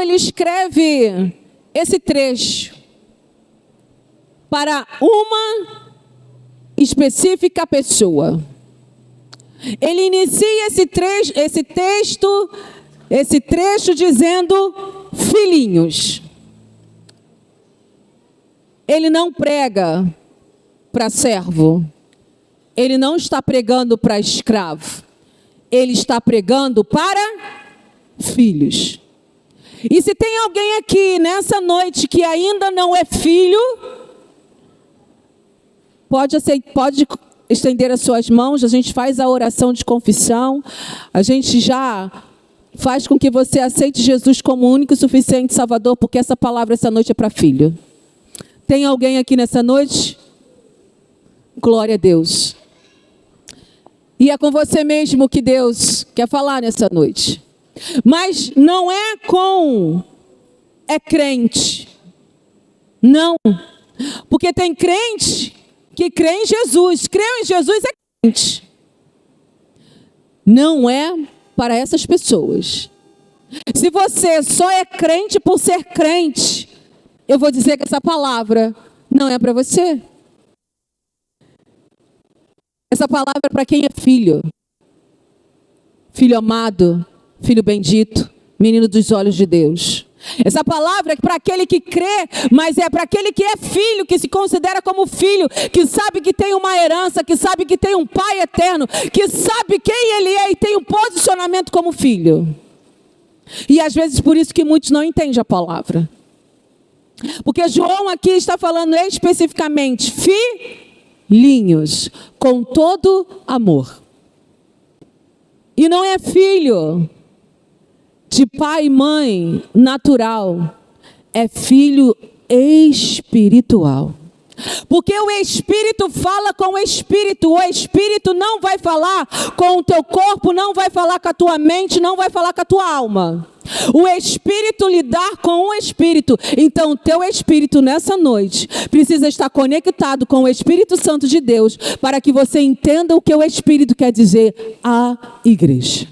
João, ele escreve esse trecho para uma específica pessoa. Ele inicia esse trecho dizendo filhinhos. Ele não prega para servo. Ele não está pregando para escravo. Ele está pregando para filhos. E se tem alguém aqui nessa noite que ainda não é filho, pode estender as suas mãos. A gente faz a oração de confissão. A gente já faz com que você aceite Jesus como único e suficiente Salvador, porque essa palavra essa noite é para filho. Tem alguém aqui nessa noite? Glória a Deus. E é com você mesmo que Deus quer falar nessa noite. Mas não é com crente. Não. Porque tem crente que crê em Jesus. Creu em Jesus é crente. Não é para essas pessoas. Se você só é crente por ser crente, eu vou dizer que essa palavra não é para você. Essa palavra é para quem é filho. Filho amado, filho bendito, menino dos olhos de Deus. Essa palavra é para aquele que crê, mas é para aquele que é filho, que se considera como filho, que sabe que tem uma herança, que sabe que tem um pai eterno, que sabe quem ele é e tem um posicionamento como filho. E às vezes por isso que muitos não entendem a palavra. Porque João aqui está falando especificamente filhinhos, com todo amor. E não é filho de pai e mãe natural, é filho espiritual. Porque o Espírito fala com o Espírito não vai falar com o teu corpo, não vai falar com a tua mente, não vai falar com a tua alma. O Espírito lidar com o Espírito. Então o teu Espírito nessa noite precisa estar conectado com o Espírito Santo de Deus, para que você entenda o que o Espírito quer dizer à igreja.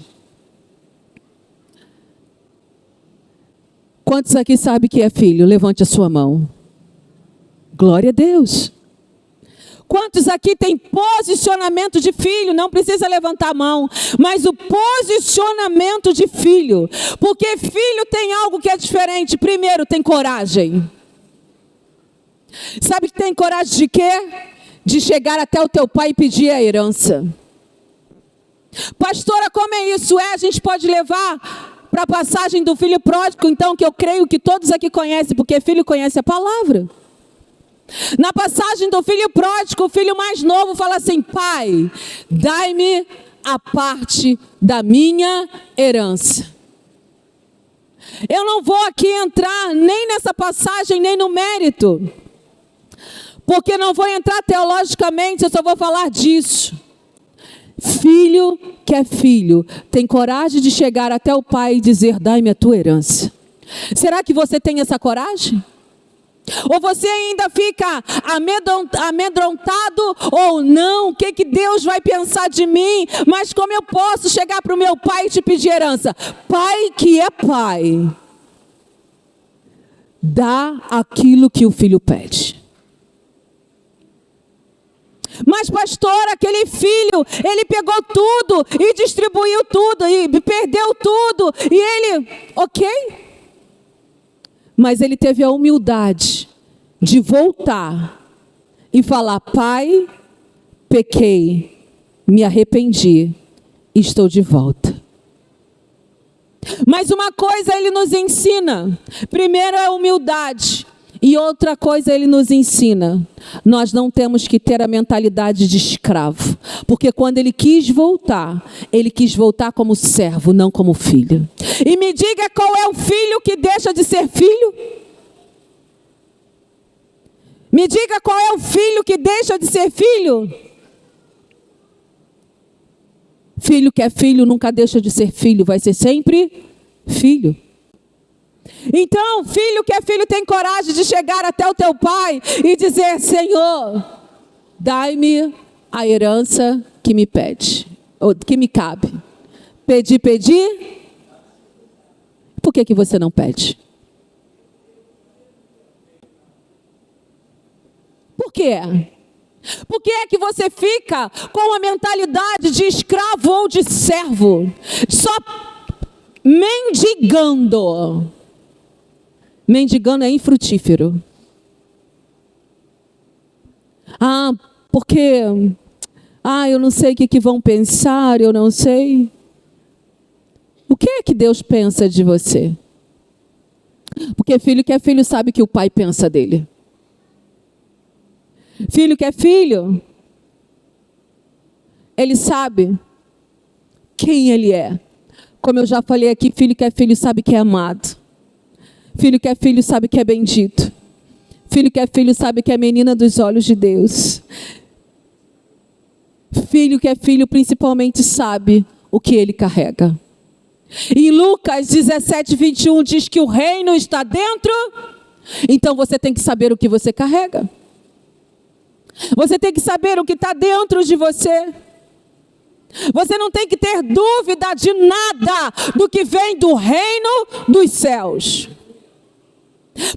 Quantos aqui sabem que é filho? Levante a sua mão. Glória a Deus. Quantos aqui tem posicionamento de filho? Não precisa levantar a mão, mas o posicionamento de filho. Porque filho tem algo que é diferente. Primeiro, tem coragem. Sabe que tem coragem de quê? De chegar até o teu pai e pedir a herança. Pastora, como é isso? A gente pode levar para a passagem do filho pródigo, então, que eu creio que todos aqui conhecem, porque filho conhece a palavra. Na passagem do filho pródigo, o filho mais novo fala assim: pai, dai-me a parte da minha herança. Eu não vou aqui entrar nem nessa passagem, nem no mérito, porque não vou entrar teologicamente, eu só vou falar disso. Filho que é filho, tem coragem de chegar até o pai e dizer: dai-me a tua herança. Será que você tem essa coragem? Ou você ainda fica amedrontado ou não? O que Deus vai pensar de mim? Mas como eu posso chegar para o meu pai e te pedir herança? Pai que é pai, dá aquilo que o filho pede. Mas pastor, aquele filho, ele pegou tudo e distribuiu tudo e perdeu tudo. E ele, ok? Mas ele teve a humildade de voltar e falar: pai, pequei, me arrependi, estou de volta. Mas uma coisa ele nos ensina. Primeiro é a humildade. E outra coisa ele nos ensina: nós não temos que ter a mentalidade de escravo. Porque quando ele quis voltar como servo, não como filho. E me diga, qual é o filho que deixa de ser filho? Me diga, qual é o filho que deixa de ser filho? Filho que é filho nunca deixa de ser filho, vai ser sempre filho. Então, filho que é filho tem coragem de chegar até o teu pai e dizer: Senhor, dai-me a herança que me pede, ou que me cabe. Pedi. Por que você não pede? Por quê? Por que é que você fica com a mentalidade de escravo ou de servo? Só mendigando. Mendigando é infrutífero. Porque... eu não sei o que vão pensar, eu não sei. O que é que Deus pensa de você? Porque filho que é filho sabe que o pai pensa dele. Filho que é filho, ele sabe quem ele é. Como eu já falei aqui, filho que é filho sabe que é amado. Filho que é filho sabe que é bendito. Filho que é filho sabe que é menina dos olhos de Deus. Filho que é filho principalmente sabe o que ele carrega. Em Lucas 17, 21 diz que o reino está dentro. Então você tem que saber o que você carrega. Você tem que saber o que está dentro de você. Você não tem que ter dúvida de nada do que vem do reino dos céus.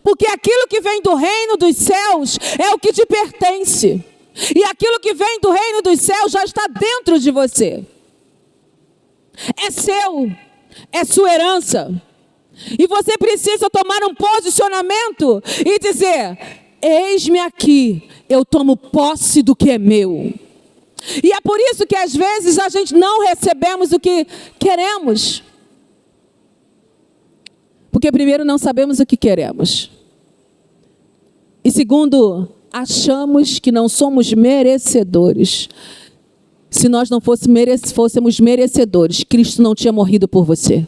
Porque aquilo que vem do reino dos céus é o que te pertence. E aquilo que vem do reino dos céus já está dentro de você. É seu, é sua herança. E você precisa tomar um posicionamento e dizer: eis-me aqui, eu tomo posse do que é meu. E é por isso que às vezes a gente não recebemos o que queremos. Porque primeiro não sabemos o que queremos. E segundo, achamos que não somos merecedores. Se nós não fôssemos merecedores, Cristo não tinha morrido por você.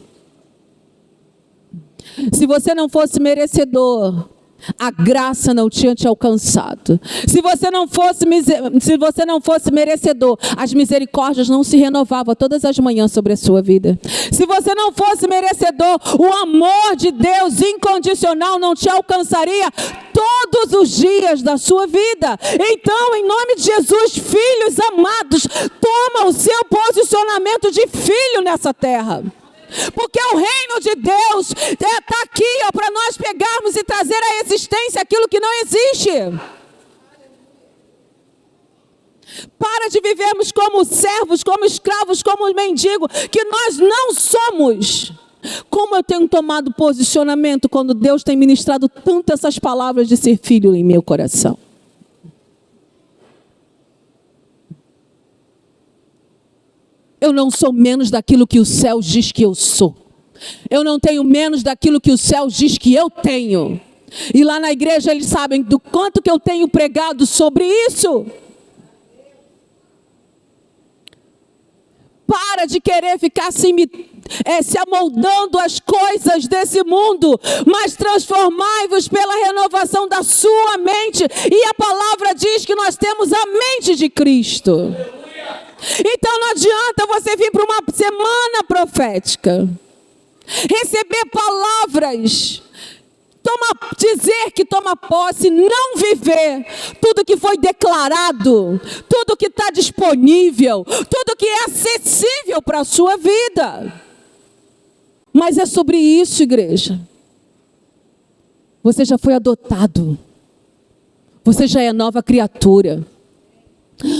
Se você não fosse merecedor, a graça não tinha te alcançado. Se você não fosse merecedor, as misericórdias não se renovavam todas as manhãs sobre a sua vida. Se você não fosse merecedor, o amor de Deus incondicional não te alcançaria todos os dias da sua vida. Então, em nome de Jesus, filhos amados, toma o seu posicionamento de filho nessa terra. Porque o reino de Deus está aqui para nós pegarmos e trazer à existência aquilo que não existe. Para de vivermos como servos, como escravos, como mendigos, que nós não somos. Como eu tenho tomado posicionamento quando Deus tem ministrado tanto essas palavras de ser filho em meu coração. Eu não sou menos daquilo que o céu diz que eu sou. Eu não tenho menos daquilo que o céu diz que eu tenho. E lá na igreja eles sabem do quanto que eu tenho pregado sobre isso. Para de querer ficar se amoldando as coisas desse mundo, mas transformai-vos pela renovação da sua mente. E a palavra diz que nós temos a mente de Cristo. Então não adianta você vir para uma semana profética, receber palavras, dizer que toma posse, não viver tudo que foi declarado, tudo que está disponível, tudo que é acessível para a sua vida. Mas é sobre isso, igreja. Você já foi adotado, você já é nova criatura.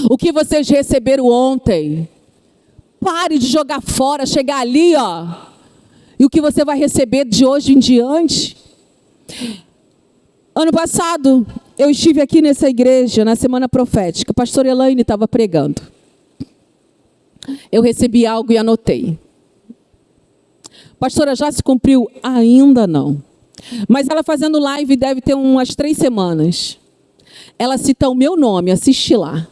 O que vocês receberam ontem, pare de jogar fora, chegar ali, e o que você vai receber de hoje em diante. Ano passado, eu estive aqui nessa igreja, na semana profética, a pastora Elaine estava pregando. Eu recebi algo e anotei. Pastora, já se cumpriu? Ainda não. Mas ela fazendo live deve ter umas 3 semanas. Ela cita o meu nome, assiste lá.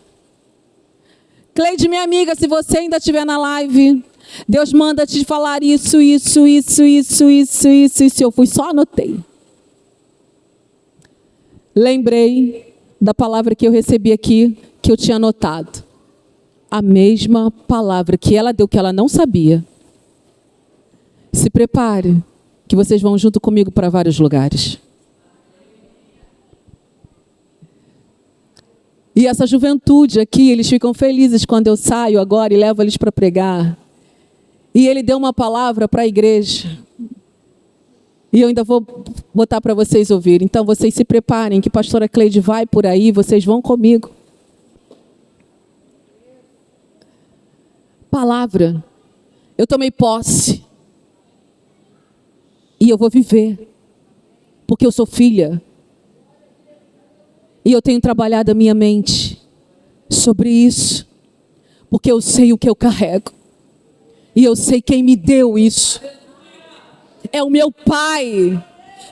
Cleide, minha amiga, se você ainda estiver na live, Deus manda te falar isso. Eu fui só anotei. Lembrei da palavra que eu recebi aqui, que eu tinha anotado. A mesma palavra que ela deu, que ela não sabia. Se prepare, que vocês vão junto comigo para vários lugares. E essa juventude aqui, eles ficam felizes quando eu saio agora e levo eles para pregar. E ele deu uma palavra para a igreja. E eu ainda vou botar para vocês ouvirem. Então, vocês se preparem, que a pastora Cleide vai por aí, vocês vão comigo. Palavra. Eu tomei posse. E eu vou viver. Porque eu sou filha. E eu tenho trabalhado a minha mente sobre isso. Porque eu sei o que eu carrego. E eu sei quem me deu isso. É o meu Pai.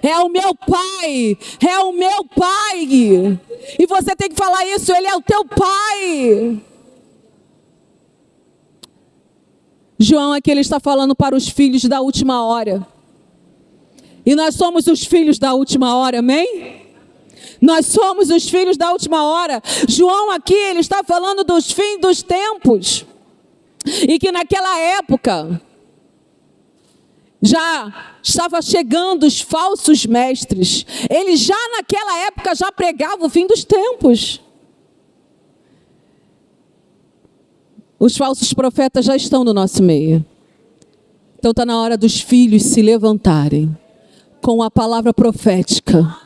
É o meu Pai. É o meu Pai. E você tem que falar isso. Ele é o teu Pai. João aqui ele está falando para os filhos da última hora. E nós somos os filhos da última hora, amém? Nós somos os filhos da última hora. João aqui ele está falando dos fins dos tempos. E que naquela época já estava chegando os falsos mestres. Ele já naquela época já pregava o fim dos tempos. Os falsos profetas já estão no nosso meio. Então está na hora dos filhos se levantarem com a palavra profética.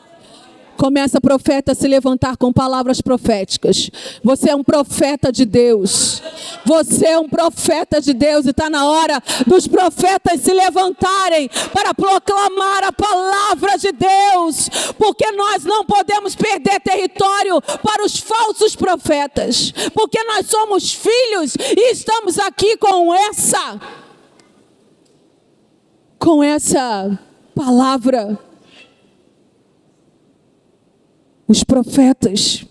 Começa a profeta a se levantar com palavras proféticas. Você é um profeta de Deus. Você é um profeta de Deus. E está na hora dos profetas se levantarem para proclamar a palavra de Deus. Porque nós não podemos perder território para os falsos profetas. Porque nós somos filhos e estamos aqui com essa palavra. Os profetas.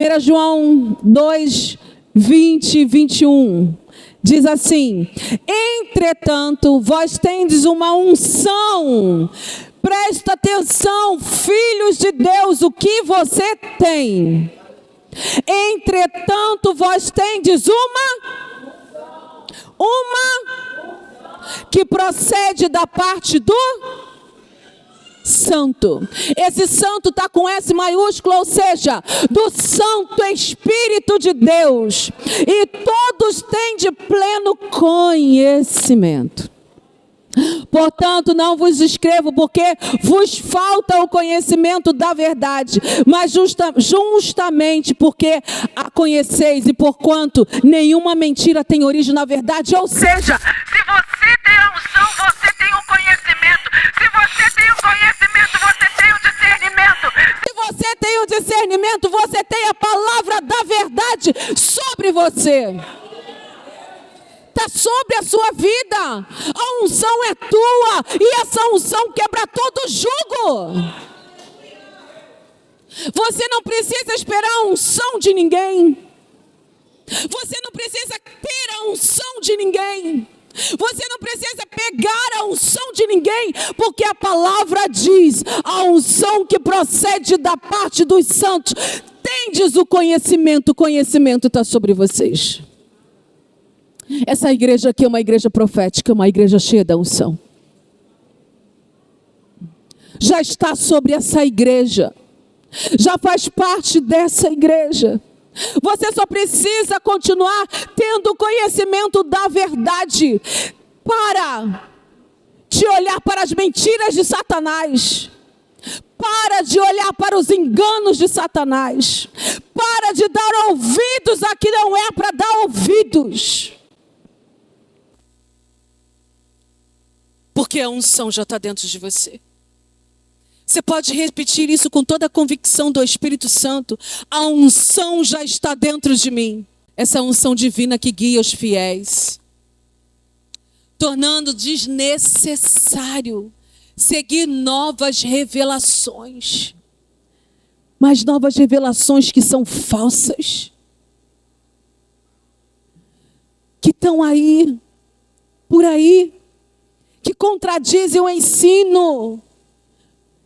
1 João 2, 20 e 21. Diz assim: entretanto, vós tendes uma unção. Presta atenção, filhos de Deus, o que você tem. Entretanto, vós tendes uma que procede da parte do Santo. Esse santo está com S maiúsculo, ou seja, do Santo Espírito de Deus. E todos têm de pleno conhecimento. Portanto, não vos escrevo porque vos falta o conhecimento da verdade, mas justamente porque a conheceis e porquanto nenhuma mentira tem origem na verdade. Ou seja, se você tem a unção, você tem o conhecimento. Se você tem o conhecimento, você tem o discernimento. Se você tem o discernimento, você tem a palavra da verdade sobre você. Está sobre a sua vida. A unção é tua. E essa unção quebra todo jugo. Você não precisa esperar a unção de ninguém. Você não precisa ter a unção de ninguém. Você não precisa pegar a unção de ninguém. Porque a palavra diz: a unção que procede da parte dos santos. Tendes o conhecimento. O conhecimento está sobre vocês. Essa igreja aqui é uma igreja profética, uma igreja cheia da unção. Já está sobre essa igreja. Já faz parte dessa igreja. Você só precisa continuar tendo conhecimento da verdade para de olhar para as mentiras de Satanás. Para de olhar para os enganos de Satanás. Para de dar ouvidos a que não é para dar ouvidos. Porque a unção já está dentro de você. Você pode repetir isso com toda a convicção do Espírito Santo. A unção já está dentro de mim. Essa unção divina que guia os fiéis. Tornando desnecessário seguir novas revelações. Mas novas revelações que são falsas. Que estão aí, por aí. Que contradizem o ensino.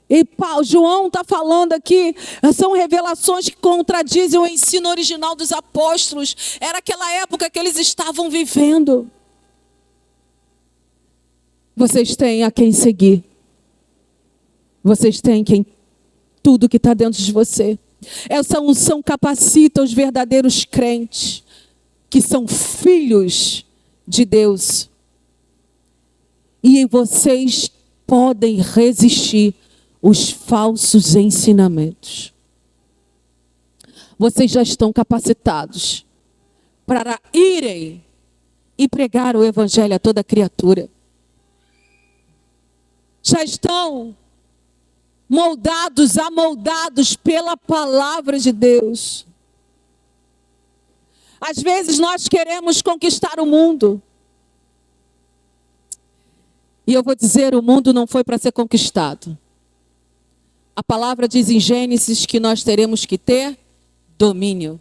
E João está falando aqui, são revelações que contradizem o ensino original dos apóstolos. Era aquela época que eles estavam vivendo. Vocês têm a quem seguir. Vocês têm tudo que está dentro de você. Essa unção capacita os verdadeiros crentes, que são filhos de Deus. E vocês podem resistir os falsos ensinamentos. Vocês já estão capacitados para irem e pregar o evangelho a toda criatura. Já estão moldados, amoldados pela palavra de Deus. Às vezes nós queremos conquistar o mundo. E eu vou dizer, o mundo não foi para ser conquistado. A palavra diz em Gênesis que nós teremos que ter domínio.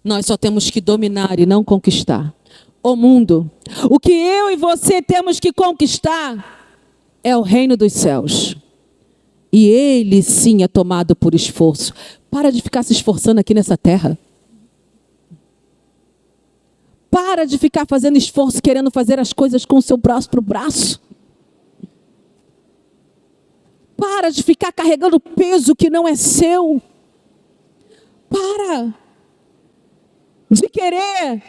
Nós só temos que dominar e não conquistar o mundo. O que eu e você temos que conquistar é o reino dos céus. E ele sim é tomado por esforço. Para de ficar se esforçando aqui nessa terra. Para de ficar fazendo esforço, querendo fazer as coisas com o seu braço para o braço. Para de ficar carregando peso que não é seu. Para de querer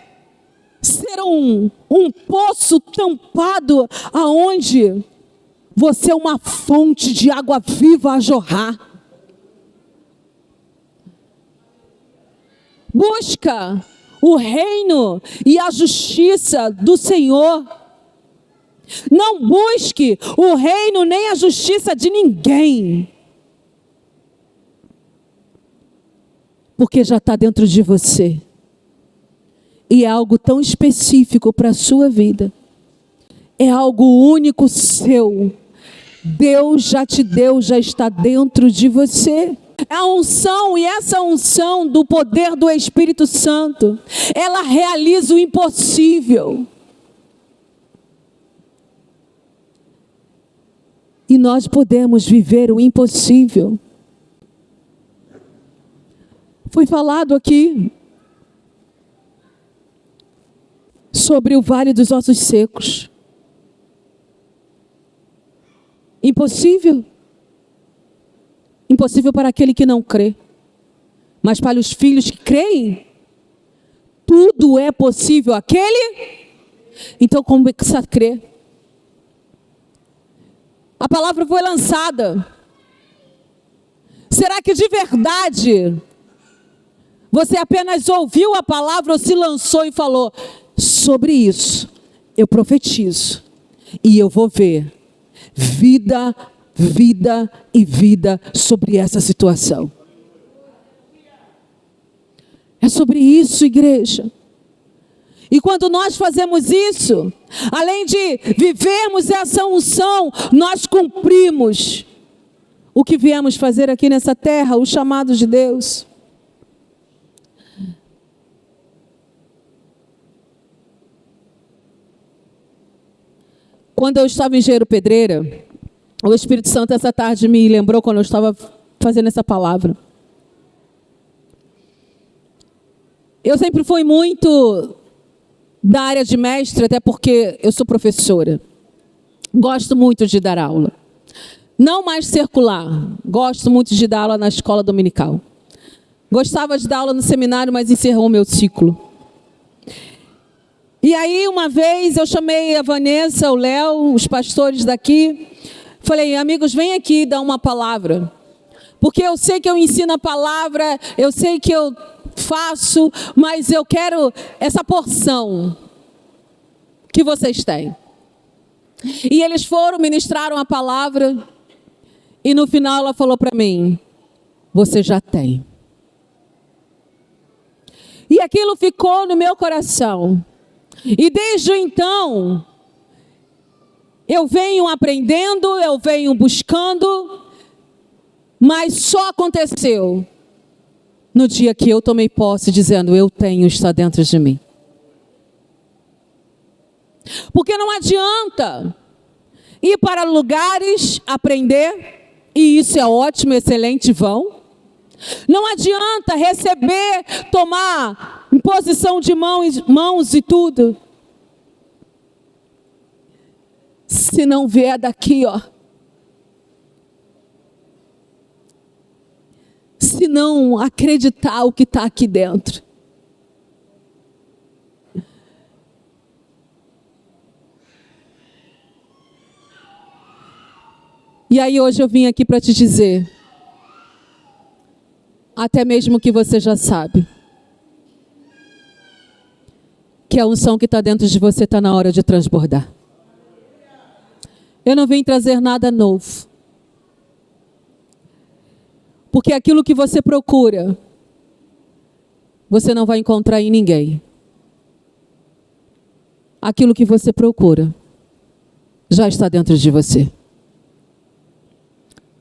ser um poço tampado aonde você é uma fonte de água viva a jorrar. Busca o reino e a justiça do Senhor. Não busque o reino nem a justiça de ninguém. Porque já está dentro de você. E é algo tão específico para a sua vida. É algo único seu. Deus já te deu, já está dentro de você. A unção, e essa unção do poder do Espírito Santo, ela realiza o impossível. E nós podemos viver o impossível. Foi falado aqui sobre o vale dos ossos secos. Impossível. Impossível para aquele que não crê. Mas para os filhos que creem, tudo é possível àquele. Então começa a crer. A palavra foi lançada. Será que de verdade você apenas ouviu a palavra ou se lançou e falou: sobre isso eu profetizo e eu vou ver vida, vida e vida sobre essa situação? É sobre isso, igreja. E quando nós fazemos isso, além de vivermos essa unção, nós cumprimos o que viemos fazer aqui nessa terra, o chamado de Deus. Quando eu estava em Engenheiro Pedreira, o Espírito Santo essa tarde me lembrou quando eu estava fazendo essa palavra. Eu sempre fui muito da área de mestre, até porque eu sou professora. Gosto muito de dar aula. Não mais circular. Gosto muito de dar aula na escola dominical. Gostava de dar aula no seminário, mas encerrou o meu ciclo. E aí, uma vez, eu chamei a Vanessa, o Léo, os pastores daqui. Falei: amigos, vem aqui dar uma palavra. Porque eu sei que eu ensino a palavra, eu sei que eu faço, mas eu quero essa porção que vocês têm. E eles foram, ministraram a palavra, e no final ela falou para mim: você já tem. E aquilo ficou no meu coração. E desde então, eu venho aprendendo, eu venho buscando, mas só aconteceu no dia que eu tomei posse, dizendo: eu tenho, está dentro de mim. Porque não adianta ir para lugares, aprender, e isso é ótimo, excelente, vão. Não adianta receber, tomar imposição de mãos e tudo, se não vier daqui, ó. Se não acreditar o que está aqui dentro. E aí hoje eu vim aqui para te dizer, até mesmo que você já sabe, que a unção que está dentro de você está na hora de transbordar. Eu não vim trazer nada novo. Porque aquilo que você procura, você não vai encontrar em ninguém. Aquilo que você procura, já está dentro de você.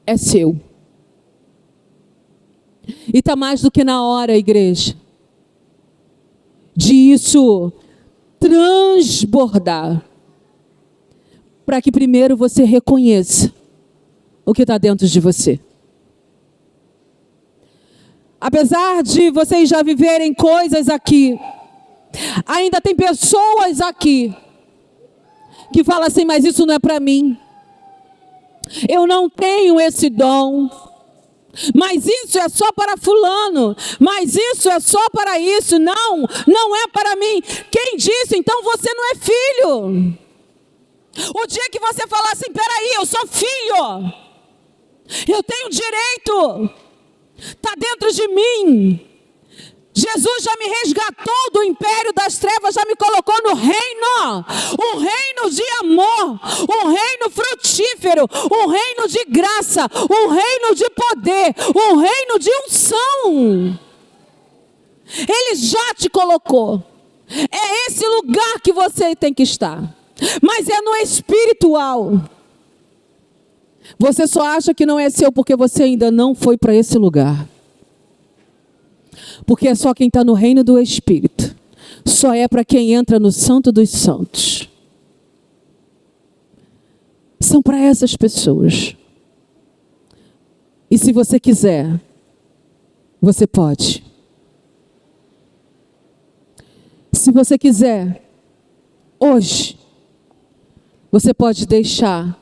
É seu. E está mais do que na hora, igreja, de isso transbordar. Para que primeiro você reconheça o que está dentro de você. Apesar de vocês já viverem coisas aqui, ainda tem pessoas aqui que falam assim, mas isso não é para mim. Eu não tenho esse dom. Mas isso é só para fulano. Mas isso é só para isso. Não, não é para mim. Quem disse? Então você não é filho. O dia que você falar assim, peraí, eu sou filho. Eu tenho direito. Está dentro de mim. Jesus já me resgatou do império das trevas, já me colocou no reino. Um reino de amor, um reino frutífero, um reino de graça, um reino de poder, um reino de unção. Ele já te colocou. É esse lugar que você tem que estar. Mas é no espiritual. Você só acha que não é seu porque você ainda não foi para esse lugar. Porque é só quem está no reino do Espírito. Só é para quem entra no Santo dos Santos. São para essas pessoas. E se você quiser, você pode. Se você quiser, hoje, você pode deixar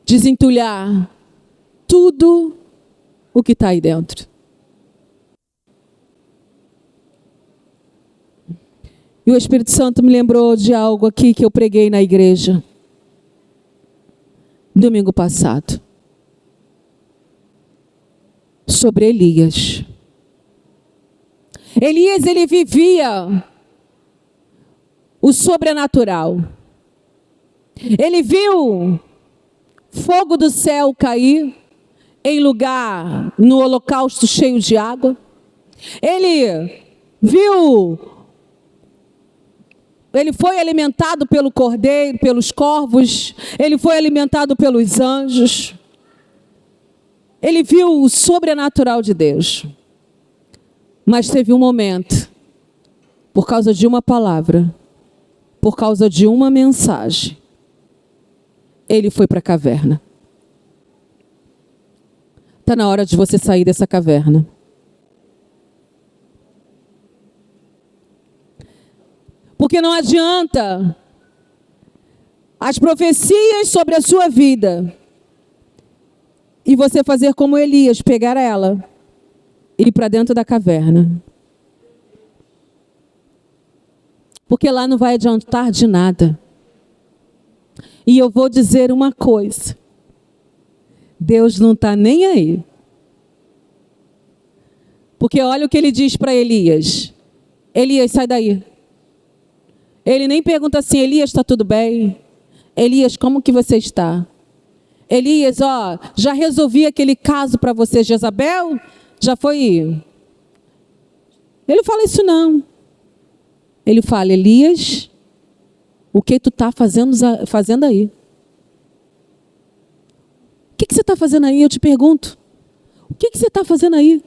desentulhar tudo o que está aí dentro. E o Espírito Santo me lembrou de algo aqui que eu preguei na igreja domingo passado. Sobre Elias. Elias, ele vivia o sobrenatural. Ele viu fogo do céu cair em lugar, no holocausto cheio de água. Ele viu, ele foi alimentado pelo cordeiro, pelos corvos, ele foi alimentado pelos anjos. Ele viu o sobrenatural de Deus. Mas teve um momento, por causa de uma palavra, por causa de uma mensagem, ele foi para a caverna. Está na hora de você sair dessa caverna. Porque não adianta as profecias sobre a sua vida e você fazer como Elias, pegar ela e ir para dentro da caverna. Porque lá não vai adiantar de nada. E eu vou dizer uma coisa. Deus não está nem aí. Porque olha o que ele diz para Elias. Elias, sai daí. Ele nem pergunta assim, Elias, está tudo bem? Elias, como que você está? Elias, ó, já resolvi aquele caso para você, Jezabel? Já foi? Ele fala isso não. Ele fala, Elias, o que tu está fazendo aí? O que você está fazendo aí? Eu te pergunto. O que você está fazendo aí?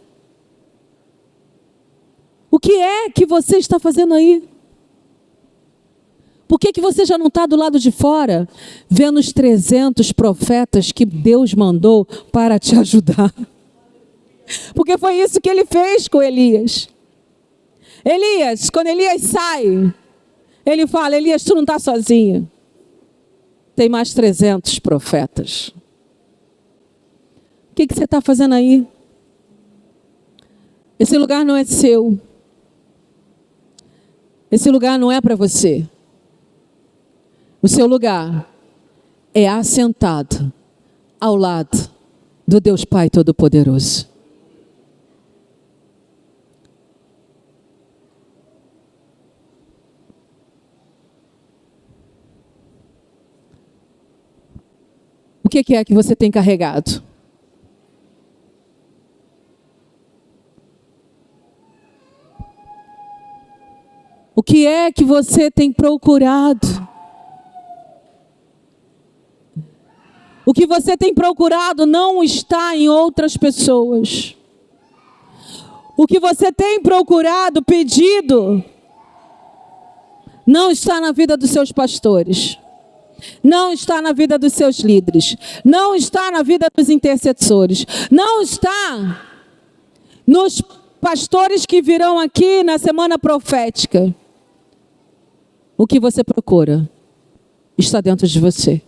O que é que você está fazendo aí? Por que você já não está do lado de fora, vendo os 300 profetas que Deus mandou para te ajudar? Porque foi isso que ele fez com Elias. Elias, quando Elias sai, ele fala, Elias, tu não está sozinho. Tem mais 300 profetas. O que você está fazendo aí? Esse lugar não é seu. Esse lugar não é para você. O seu lugar é assentado ao lado do Deus Pai Todo-Poderoso. O que é que você tem carregado? O que é que você tem procurado? O que você tem procurado não está em outras pessoas. O que você tem procurado, pedido, não está na vida dos seus pastores. Não está na vida dos seus líderes. Não está na vida dos intercessores. Não está nos pastores que virão aqui na semana profética. O que você procura está dentro de você.